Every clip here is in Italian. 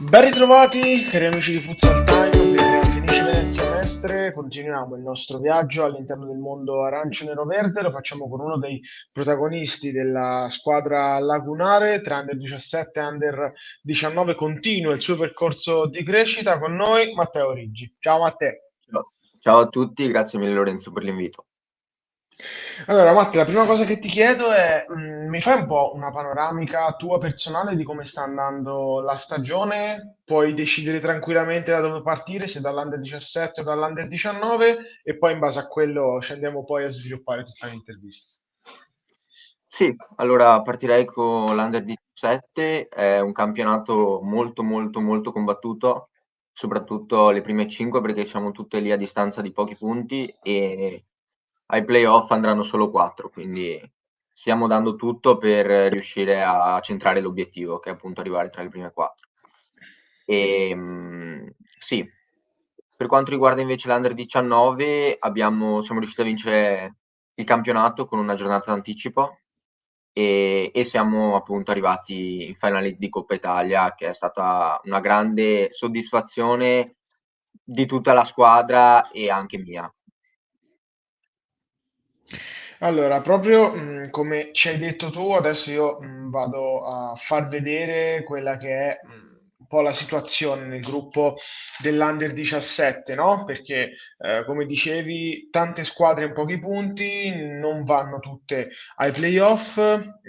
Ben ritrovati, cari amici di Futsal Time, per Finisce bene il semestre, continuiamo il nostro viaggio all'interno del mondo arancio-nero-verde, lo facciamo con uno dei protagonisti della squadra lagunare, tra Under 17 e Under 19, continua il suo percorso di crescita con noi, Matteo Riggi. Ciao Matteo. Ciao a tutti, grazie mille Lorenzo per l'invito. Allora, Matteo, la prima cosa che ti chiedo è, mi fai un po' una panoramica tua personale di come sta andando la stagione? Puoi decidere tranquillamente da dove partire, se dall'Under 17 o dall'Under 19, e poi in base a quello ci andiamo poi a sviluppare tutta l'intervista. Sì, allora partirei con l'Under 17, è un campionato molto molto molto combattuto, soprattutto le prime 5 perché siamo tutte lì a distanza di pochi punti e ai playoff andranno solo 4, quindi stiamo dando tutto per riuscire a centrare l'obiettivo, che è appunto arrivare tra le prime 4. Sì, per quanto riguarda invece l'Under 19 siamo riusciti a vincere il campionato con una giornata d'anticipo e siamo appunto arrivati in finale di Coppa Italia, che è stata una grande soddisfazione di tutta la squadra e anche mia. Allora, proprio come ci hai detto tu, adesso io vado a far vedere quella che è un po' la situazione nel gruppo dell'Under 17, no? Perché, come dicevi, tante squadre in pochi punti, non vanno tutte ai playoff.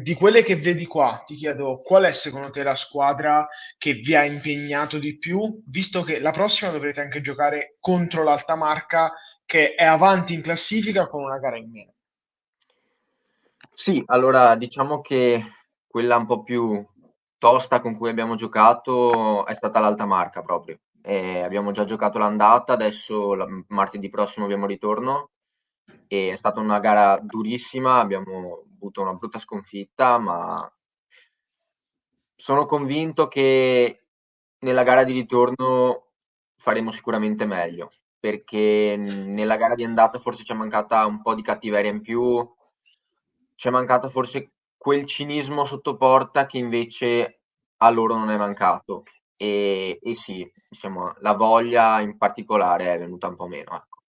Di quelle che vedi qua, ti chiedo qual è secondo te la squadra che vi ha impegnato di più, visto che la prossima dovrete anche giocare contro l'Altamarca, che è avanti in classifica con una gara in meno. Sì, allora diciamo che quella un po' più tosta con cui abbiamo giocato è stata l'Alta Marca proprio. Abbiamo già giocato l'andata, adesso martedì prossimo abbiamo ritorno e è stata una gara durissima, abbiamo avuto una brutta sconfitta, ma sono convinto che nella gara di ritorno faremo sicuramente meglio, perché nella gara di andata forse ci è mancata un po' di cattiveria in più, c'è mancata forse quel cinismo sotto porta che invece a loro non è mancato. E sì, diciamo, la voglia in particolare è venuta un po' meno, ecco.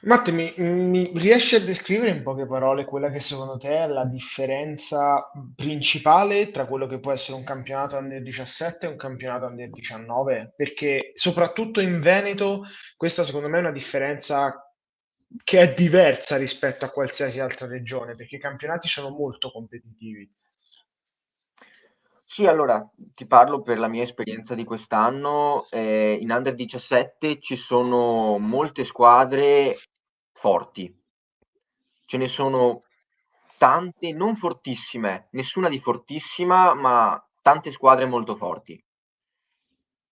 Matte, mi riesci a descrivere in poche parole quella che secondo te è la differenza principale tra quello che può essere un campionato Under 17 e un campionato Under 19? Perché soprattutto in Veneto questa secondo me è una differenza che è diversa rispetto a qualsiasi altra regione, perché i campionati sono molto competitivi. Sì, allora ti parlo per la mia esperienza di quest'anno. In Under 17 ci sono molte squadre forti, ce ne sono tante, non fortissime, nessuna di fortissima, ma tante squadre molto forti.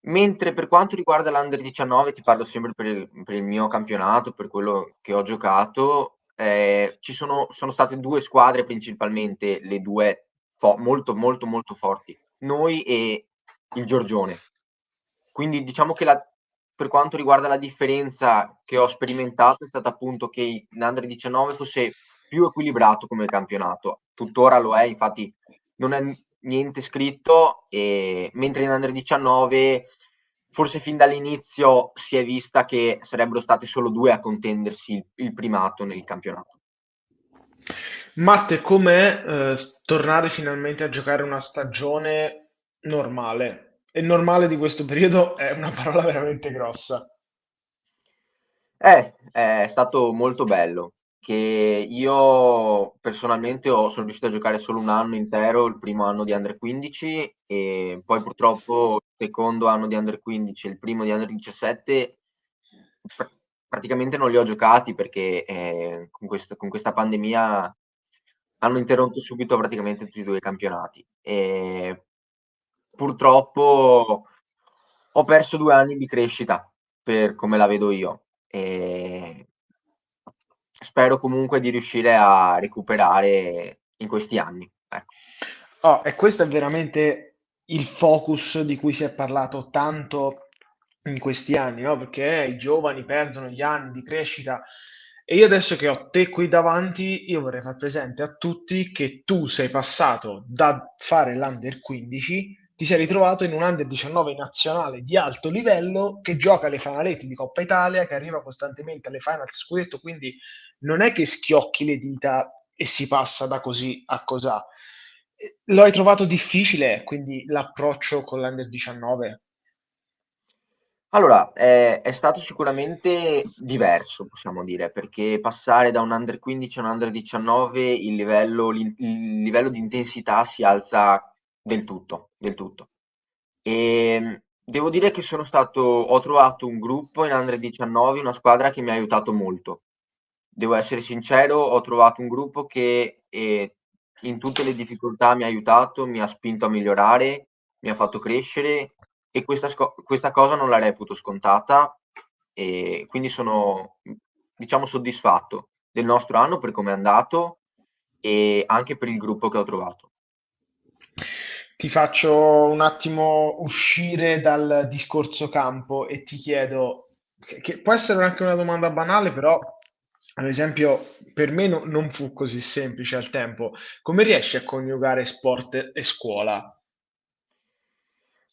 Mentre per quanto riguarda l'Under 19, ti parlo sempre per il mio campionato, per quello che ho giocato, sono state due squadre principalmente, le due molto molto molto forti, noi e il Giorgione. Quindi diciamo che per quanto riguarda la differenza che ho sperimentato è stata appunto che in Under 19 fosse più equilibrato come campionato. Tuttora lo è, infatti non è niente scritto, mentre in Under 19 forse fin dall'inizio si è vista che sarebbero state solo due a contendersi il primato nel campionato. Matte, com'è tornare finalmente a giocare una stagione normale? E normale di questo periodo è una parola veramente grossa. È stato molto bello, che io personalmente sono riuscito a giocare solo un anno intero, il primo anno di Under 15 e poi purtroppo il secondo anno di Under 15 e il primo di Under 17 pr- praticamente non li ho giocati perché con questa pandemia hanno interrotto subito praticamente tutti e due i campionati. E purtroppo ho perso 2 anni di crescita per come la vedo io. E spero comunque di riuscire a recuperare in questi anni. Ecco. Oh, e questo è veramente il focus di cui si è parlato tanto in questi anni, no? Perché i giovani perdono gli anni di crescita. E io adesso che ho te qui davanti, io vorrei far presente a tutti che tu sei passato da fare l'Under 15, ti sei ritrovato in un under 19 nazionale di alto livello che gioca le finaletti di Coppa Italia, che arriva costantemente alle finals scudetto, quindi non è che schiocchi le dita e si passa da così a cos'ha. Lo hai trovato difficile, quindi l'approccio con l'Under 19? Allora, è stato sicuramente diverso, possiamo dire, perché passare da un under 15 a un under 19 il livello di intensità si alza del tutto, del tutto. Devo dire che ho trovato un gruppo in under 19, una squadra che mi ha aiutato molto. Devo essere sincero, ho trovato un gruppo che in tutte le difficoltà mi ha aiutato, mi ha spinto a migliorare, mi ha fatto crescere e questa cosa non la reputo scontata e quindi sono, diciamo, soddisfatto del nostro anno per come è andato e anche per il gruppo che ho trovato. Ti faccio un attimo uscire dal discorso campo e ti chiedo, che può essere anche una domanda banale, però ad esempio per me non fu così semplice al tempo. Come riesci a coniugare sport e scuola?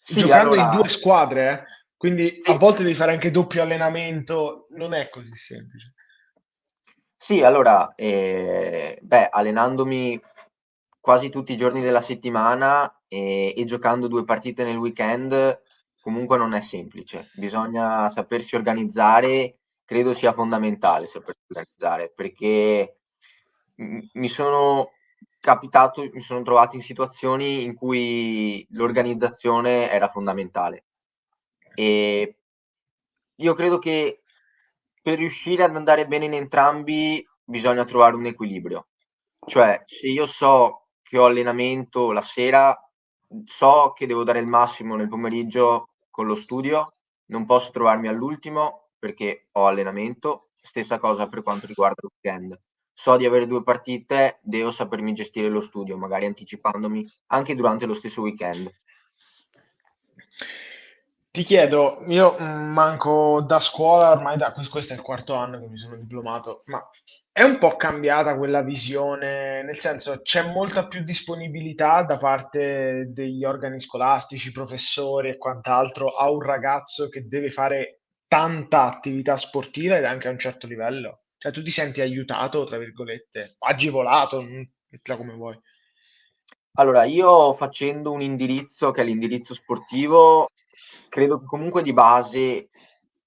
Sì, Giocando in allora, due squadre, quindi a sì, volte devi fare anche doppio allenamento, non è così semplice. sì, allora, beh, allenandomi quasi tutti i giorni della settimana e giocando 2 partite nel weekend, comunque non è semplice. Bisogna sapersi organizzare, credo sia fondamentale sapersi organizzare, perché mi sono mi sono trovato in situazioni in cui l'organizzazione era fondamentale. E io credo che per riuscire ad andare bene in entrambi bisogna trovare un equilibrio. Cioè, se io so che ho allenamento la sera, so che devo dare il massimo nel pomeriggio con lo studio, non posso trovarmi all'ultimo perché ho allenamento. Stessa cosa per quanto riguarda il weekend. So di avere 2 partite, devo sapermi gestire lo studio, magari anticipandomi anche durante lo stesso weekend. Ti chiedo, io manco da scuola, ormai questo è il quarto anno che mi sono diplomato, ma è un po' cambiata quella visione, nel senso c'è molta più disponibilità da parte degli organi scolastici, professori e quant'altro a un ragazzo che deve fare tanta attività sportiva ed anche a un certo livello. Cioè tu ti senti aiutato, tra virgolette, agevolato, mettila come vuoi. Allora, io facendo un indirizzo che è l'indirizzo sportivo, credo che comunque di base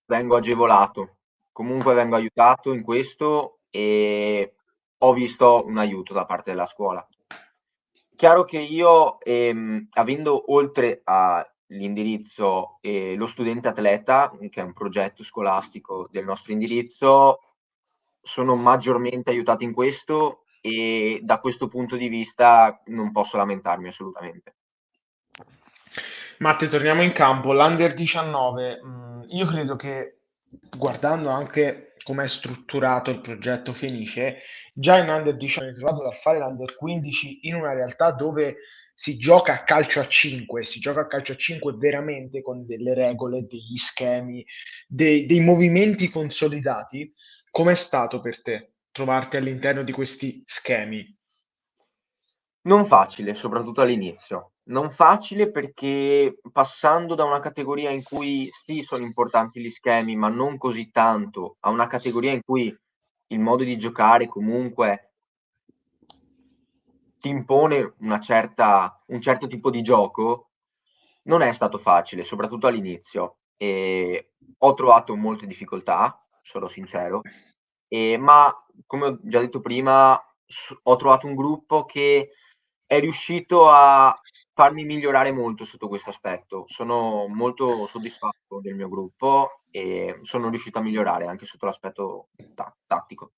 vengo agevolato, comunque vengo aiutato in questo e ho visto un aiuto da parte della scuola. Chiaro che io, avendo oltre all'indirizzo lo studente atleta, che è un progetto scolastico del nostro indirizzo, sono maggiormente aiutato in questo e da questo punto di vista non posso lamentarmi assolutamente. Matte, torniamo in campo. L'Under 19, io credo che guardando anche come è strutturato il progetto Fenice, già in Under 19 è trovato dal fare l'Under 15 in una realtà dove si gioca a calcio a 5, si gioca a calcio a 5 veramente con delle regole, degli schemi, dei movimenti consolidati. Com'è stato per te trovarti all'interno di questi schemi? Non facile, soprattutto all'inizio. Non facile perché passando da una categoria in cui sì, sono importanti gli schemi, ma non così tanto, a una categoria in cui il modo di giocare comunque ti impone un certo tipo di gioco, non è stato facile, soprattutto all'inizio. Ho trovato molte difficoltà, sarò sincero, ma come ho già detto prima, ho trovato un gruppo che è riuscito a farmi migliorare molto sotto questo aspetto. Sono molto soddisfatto del mio gruppo e sono riuscito a migliorare anche sotto l'aspetto tattico.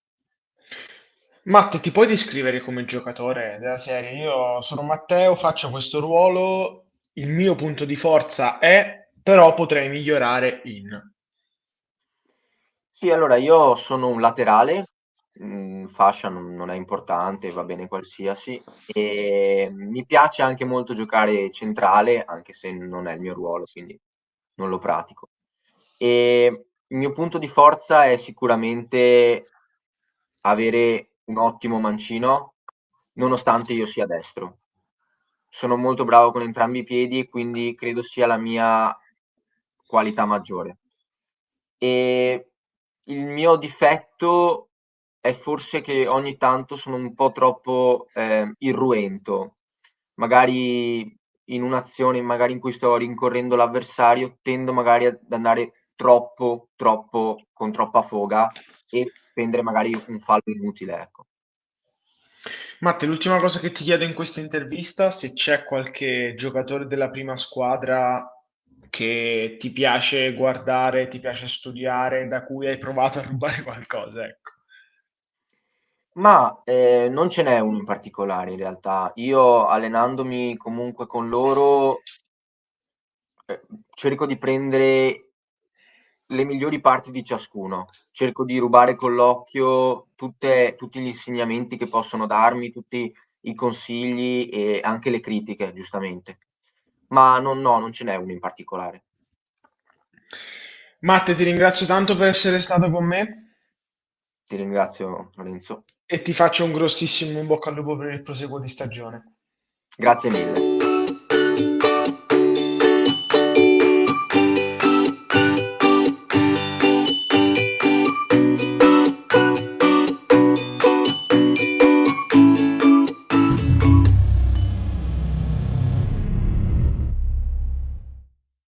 Matte, ti puoi descrivere come giocatore della serie? Io sono Matteo, faccio questo ruolo, il mio punto di forza è, però potrei migliorare in. Sì, allora io sono un laterale, fascia non è importante, va bene qualsiasi, e mi piace anche molto giocare centrale, anche se non è il mio ruolo, quindi non lo pratico. Il mio punto di forza è sicuramente avere un ottimo mancino, nonostante io sia destro. sono molto bravo con entrambi i piedi e quindi credo sia la mia qualità maggiore. E il mio difetto è forse che ogni tanto sono un po' troppo irruento. Magari in un'azione, magari in cui sto rincorrendo l'avversario, tendo magari ad andare troppo, troppo, con troppa foga e prendere magari un fallo inutile, ecco. Matte, l'ultima cosa che ti chiedo in questa intervista, se c'è qualche giocatore della prima squadra che ti piace guardare, ti piace studiare, da cui hai provato a rubare qualcosa, ecco. Ma non ce n'è uno in particolare in realtà. Io allenandomi comunque con loro cerco di prendere le migliori parti di ciascuno. Cerco di rubare con l'occhio tutti gli insegnamenti che possono darmi, tutti i consigli e anche le critiche, giustamente. Ma no, non ce n'è uno in particolare. Matte, ti ringrazio tanto per essere stato con me Ti ringrazio, Lorenzo. e ti faccio un grossissimo in bocca al lupo per il proseguo di stagione. Grazie mille.